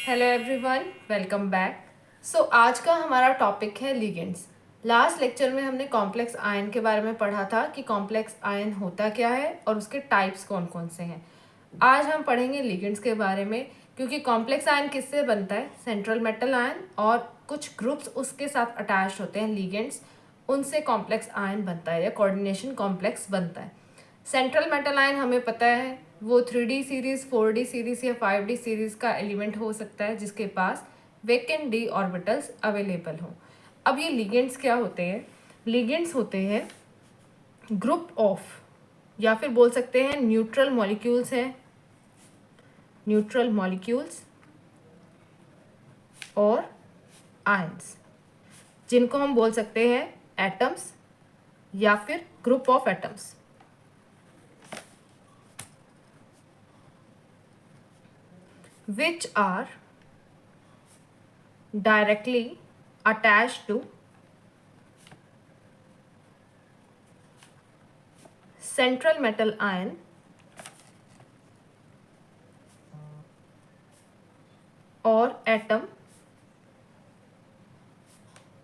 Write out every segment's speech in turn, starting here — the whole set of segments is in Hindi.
Hello everyone, welcome back. आज का हमारा टॉपिक है लिगेंड्स। लास्ट लेक्चर में हमने कॉम्प्लेक्स आयन के बारे में पढ़ा था कि कॉम्प्लेक्स आयन होता क्या है और उसके टाइप्स कौन कौन से हैं। आज हम पढ़ेंगे लिगेंड्स के बारे में, क्योंकि कॉम्प्लेक्स आयन किससे बनता है? सेंट्रल मेटल आयन और कुछ ग्रुप्स उसके साथ अटैच होते हैं लिगेंड्स, उनसे कॉम्प्लेक्स आयन बनता है या कोऑर्डिनेशन कॉम्प्लेक्स बनता है। सेंट्रल मेटल आयन हमें पता है वो 3D सीरीज, 4D सीरीज या 5D सीरीज का एलिमेंट हो सकता है जिसके पास वेकेंट डी ऑर्बिटल्स अवेलेबल हों। अब ये लिगेंड्स क्या होते हैं? लिगेंड्स होते हैं ग्रुप ऑफ, या फिर बोल सकते हैं न्यूट्रल मॉलिक्यूल्स हैं, न्यूट्रल मॉलिक्यूल्स और आयंस, जिनको हम बोल सकते हैं एटम्स या फिर group of atoms. Which are directly attached to central metal ion or atom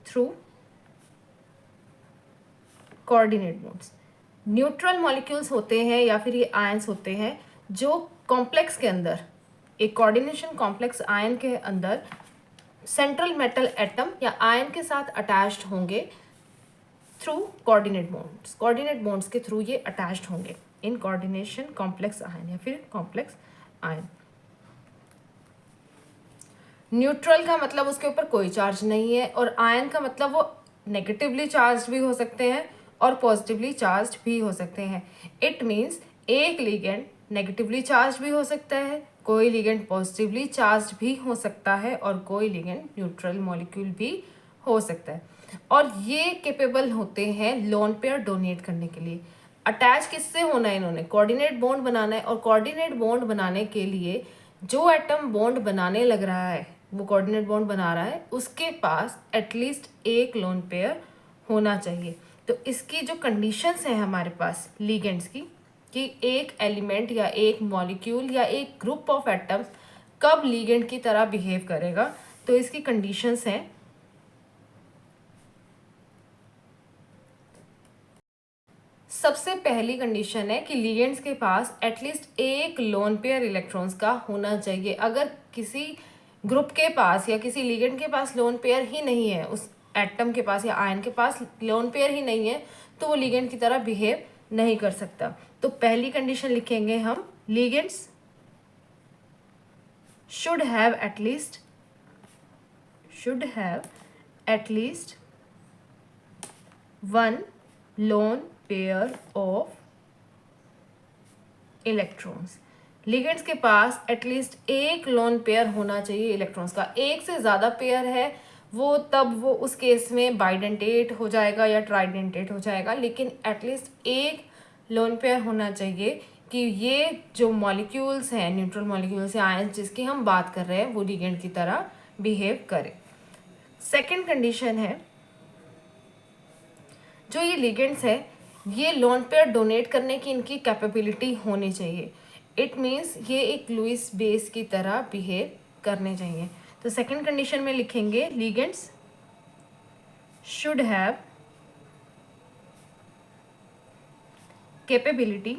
through coordinate bonds। Neutral molecules होते हैं या फिर ये आयंस होते हैं जो कॉम्प्लेक्स के अंदर, एक कोऑर्डिनेशन कॉम्प्लेक्स आयन के अंदर सेंट्रल मेटल एटम या आयन के साथ अटैच्ड होंगे through coordinate bonds. Coordinate bonds के थ्रू ये अटैच्ड होंगे इन कोऑर्डिनेशन कॉम्प्लेक्स आयन या फिर कॉम्प्लेक्स आयन। न्यूट्रल का मतलब उसके ऊपर कोई चार्ज नहीं है, और आयन का मतलब वो नेगेटिवली चार्ज भी हो सकते हैं और पॉजिटिवली चार्ज भी हो सकते हैं। इट मीन्स एक लिगेंड नेगेटिवली चार्ज भी हो सकता है, कोई लिगेंड पॉजिटिवली चार्ज भी हो सकता है और कोई लिगेंड न्यूट्रल मॉलिक्यूल भी हो सकता है। और ये केपेबल होते हैं लोन पेयर डोनेट करने के लिए। अटैच किससे होना है? इन्होंने कोऑर्डिनेट बॉन्ड बनाना है, और कोऑर्डिनेट बॉन्ड बनाने के लिए जो एटम बॉन्ड बनाने लग रहा है, वो कोऑर्डिनेट बॉन्ड बना रहा है, उसके पास एटलीस्ट एक लोन पेयर होना चाहिए। तो इसकी जो कंडीशंस हैं हमारे पास लिगेंड्स की, कि एक एलिमेंट या एक मॉलिक्यूल या एक ग्रुप ऑफ एटम्स कब लिगेंड की तरह बिहेव करेगा, तो इसकी कंडीशंस हैं। सबसे पहली कंडीशन है कि लिगेंड्स के पास एटलीस्ट एक लोन पेयर इलेक्ट्रॉन्स का होना चाहिए। अगर किसी ग्रुप के पास या किसी लिगेंड के पास लोन पेयर ही नहीं है, उस एटम के पास या आयन के पास लोन पेयर ही नहीं है, तो वो लिगेंड की तरह बिहेव नहीं कर सकता। तो पहली कंडीशन लिखेंगे हम, ligands should have at least one lone pair of electrons. Ligands के पास एटलीस्ट एक लोन पेयर होना चाहिए इलेक्ट्रॉन्स का। एक से ज़्यादा पेयर है वो तब वो उस केस में बाइडेंटेट हो जाएगा या ट्राइडेंटेट हो जाएगा, लेकिन एटलीस्ट एक लोन पेयर होना चाहिए कि ये जो मॉलिक्यूल्स हैं, न्यूट्रल मॉलिक्यूल्स या आयंस जिसकी हम बात कर रहे हैं, वो लिगेंड की तरह बिहेव करे। सेकेंड कंडीशन है, जो ये लिगेंड्स है ये लोन पेयर डोनेट करने की इनकी कैपेबिलिटी होनी चाहिए। इट मीन्स ये एक लुईस बेस की तरह बिहेव करने चाहिए। तो सेकंड कंडीशन में लिखेंगे, ligands should have capability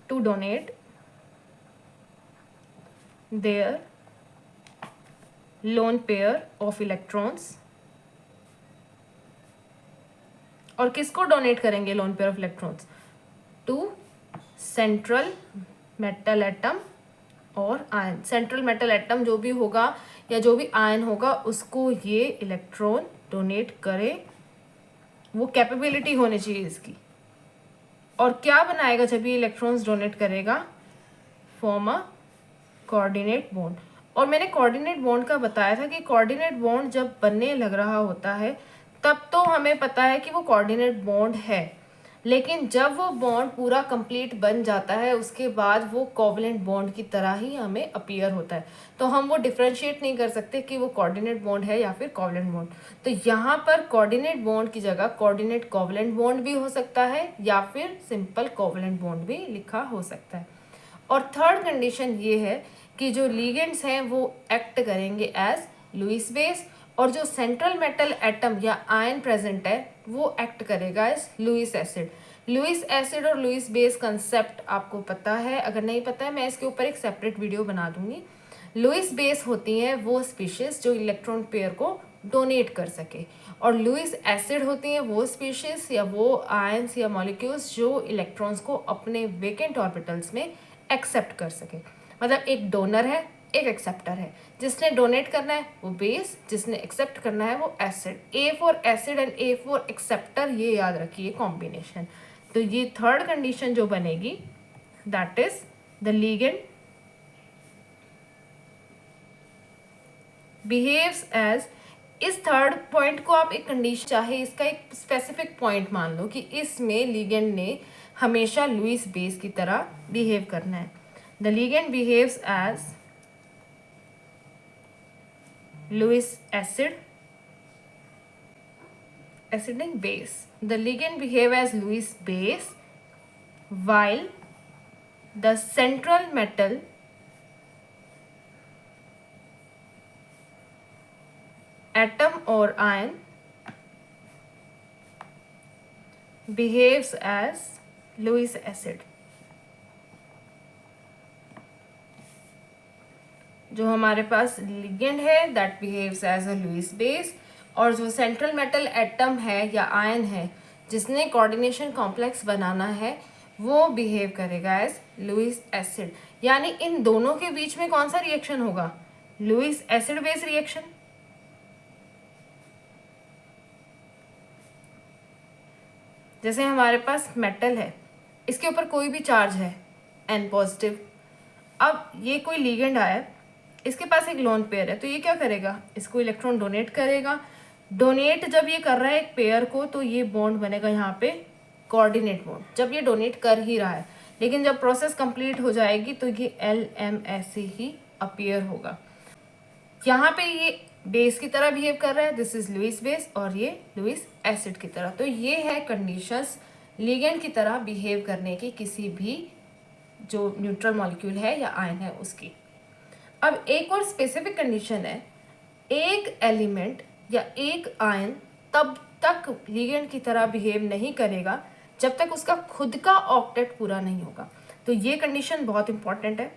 to donate their lone pair of electrons. और किसको डोनेट करेंगे lone pair of electrons? To central metal atom और आयन। सेंट्रल मेटल एटम जो भी होगा या जो भी आयन होगा उसको ये इलेक्ट्रॉन डोनेट करे, वो कैपेबिलिटी होनी चाहिए इसकी। और क्या बनाएगा जब ये इलेक्ट्रॉन्स डोनेट करेगा? Form a coordinate bond. और मैंने कोऑर्डिनेट बॉन्ड का बताया था कि कोऑर्डिनेट बॉन्ड जब बनने लग रहा होता है तब तो हमें पता है कि वो कोऑर्डिनेट बॉन्ड है, लेकिन जब वो बॉन्ड पूरा कंप्लीट बन जाता है उसके बाद वो कोवलेंट बॉन्ड की तरह ही हमें अपीयर होता है। तो हम वो डिफ्रेंशिएट नहीं कर सकते कि वो कोऑर्डिनेट बॉन्ड है या फिर कोवलेंट बॉन्ड। तो यहाँ पर कोऑर्डिनेट बॉन्ड की जगह कोऑर्डिनेट कोवलेंट बॉन्ड भी हो सकता है या फिर सिंपल कोवलेंट बॉन्ड भी लिखा हो सकता है। और थर्ड कंडीशन ये है कि जो लिगेंड्स हैं वो एक्ट करेंगे एज लुईस बेस, और जो सेंट्रल मेटल एटम या आयन प्रेजेंट है वो एक्ट करेगा as Lewis acid. Lewis acid और लुईस बेस कंसेप्ट आपको पता है, अगर नहीं पता है मैं इसके ऊपर एक सेपरेट वीडियो बना दूंगी। लुईस बेस होती हैं वो स्पीशीज जो इलेक्ट्रॉन पेयर को डोनेट कर सके, और लुईस एसिड होती हैं वो स्पीशीज या वो आयंस या मॉलिक्यूल्स जो इलेक्ट्रॉन्स को अपने वेकेंट ऑर्बिटल्स में एक्सेप्ट कर सके। मतलब एक डोनर है, एक एक्सेप्टर है, जिसने डोनेट करना है वो बेस, जिसने एक्सेप्ट करना है वो acid. A for acid and A for acceptor, ये याद रखिए कॉम्बिनेशन। तो ये थर्ड कंडीशन जो बनेगी that is the ligand behaves as, इस थर्ड पॉइंट को आप एक कंडीशन, चाहे इसका एक स्पेसिफिक पॉइंट मान लो कि इसमें लिगेंड ने हमेशा लुईस बेस की तरह बिहेव करना है। The ligand behaves as Lewis acid, acid नहीं base, the ligand behave as Lewis base while the central metal atom or ion behaves as Lewis acid। जो हमारे पास लिगेंड है that behaves as a Lewis base, और जो सेंट्रल मेटल एटम है या आयन है जिसने कोऑर्डिनेशन कॉम्प्लेक्स बनाना है वो बिहेव करेगा एज लुईस एसिड। यानी इन दोनों के बीच में कौन सा रिएक्शन होगा? Lewis acid base reaction. जैसे हमारे पास मेटल है, इसके ऊपर कोई भी चार्ज है N पॉजिटिव, अब ये कोई लिगेंड आया, इसके पास एक लोन पेयर है, तो ये क्या करेगा? इसको इलेक्ट्रॉन डोनेट करेगा। डोनेट जब ये कर रहा है एक पेयर को, तो ये बॉन्ड बनेगा यहाँ पे कोऑर्डिनेट बॉन्ड, जब ये डोनेट कर ही रहा है। लेकिन जब प्रोसेस कंप्लीट हो जाएगी तो ये LMSC ही अपीयर होगा। यहाँ पे ये बेस की तरह बिहेव कर रहा है, दिस इज लुईस बेस, और ये लुईस एसिड की तरह। तो ये है कंडीशंस लिगेंड की तरह बिहेव करने की किसी भी जो न्यूट्रल मॉलिक्यूल है या आयन है उसकी। अब एक और स्पेसिफिक कंडीशन है, एक एलिमेंट या एक आयन तब तक लिगेंड की तरह बिहेव नहीं करेगा जब तक उसका खुद का ऑक्टेट पूरा नहीं होगा। तो ये कंडीशन बहुत इंपॉर्टेंट है।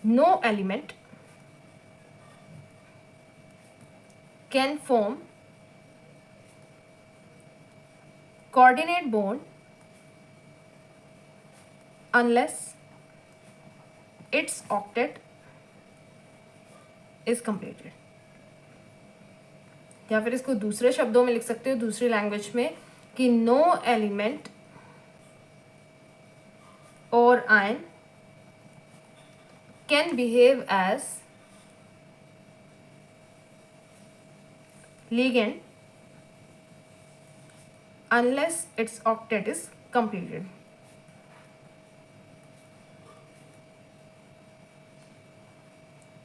No element can form coordinate bond unless its octet is completed. या फिर इसको दूसरे शब्दों में लिख सकते हो, दूसरी लैंग्वेज में, कि नो एलिमेंट और ion can behave as ligand unless its octet is completed.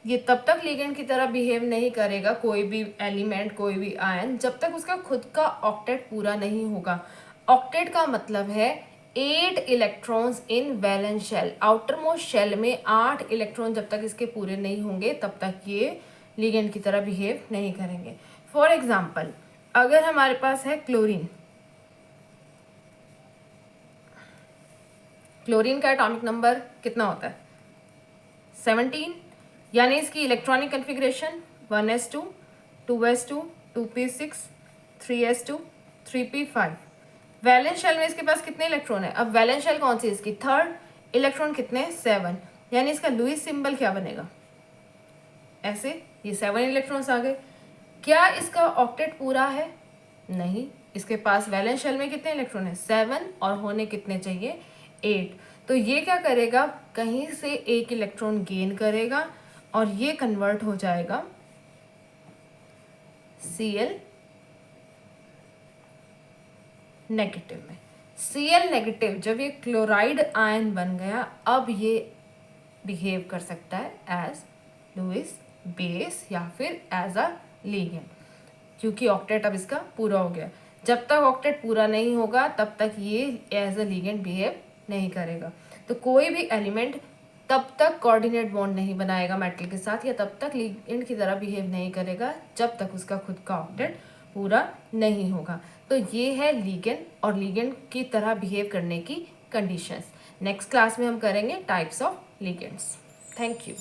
ये तब तक लिगेंड की तरह बिहेव नहीं करेगा कोई भी एलिमेंट, कोई भी आयन, जब तक उसका खुद का ऑक्टेट पूरा नहीं होगा। ऑक्टेट का मतलब है 8 electrons in valence shell. Outermost shell में 8 इलेक्ट्रॉन जब तक इसके पूरे नहीं होंगे तब तक ये लिगेंड की तरह बिहेव नहीं करेंगे। फॉर एग्जाम्पल, अगर हमारे पास है क्लोरीन, क्लोरीन का एटॉमिक नंबर कितना होता है? 17, यानी इसकी electronic configuration 1s2, 2s2, 2p6, 3s2, 3p5। Valence shell में इसके पास कितने इलेक्ट्रॉन है? अब वैलेंस शेल कौन सी है इसकी? थर्ड। इलेक्ट्रॉन कितने? 7, यानी इसका लुईस सिंबल क्या बनेगा? ऐसे, ये 7 इलेक्ट्रॉन्स आ गए। क्या इसका ऑक्टेट पूरा है? नहीं, इसके पास वैलेंस शेल में कितने इलेक्ट्रॉन है? 7, और होने कितने चाहिए? 8। तो ये क्या करेगा? कहीं से एक इलेक्ट्रॉन गेन करेगा और ये कन्वर्ट हो जाएगा Cl नेगेटिव में। Cl नेगेटिव जब ये क्लोराइड आयन बन गया, अब ये बिहेव कर सकता है एज लुईस बेस या फिर एज अ लिगेंड, क्योंकि ऑक्टेट अब इसका पूरा हो गया। जब तक ऑक्टेट पूरा नहीं होगा तब तक ये एज अ लिगेंड बिहेव नहीं करेगा। तो कोई भी एलिमेंट तब तक कोऑर्डिनेट बॉन्ड नहीं बनाएगा मेटल के साथ, या तब तक लिगेंड की तरह बिहेव नहीं करेगा जब तक उसका खुद का ऑक्टेट पूरा नहीं होगा। तो ये है लिगेंड और लिगेंड की तरह बिहेव करने की कंडीशंस। नेक्स्ट क्लास में हम करेंगे types of ligands. Thank you.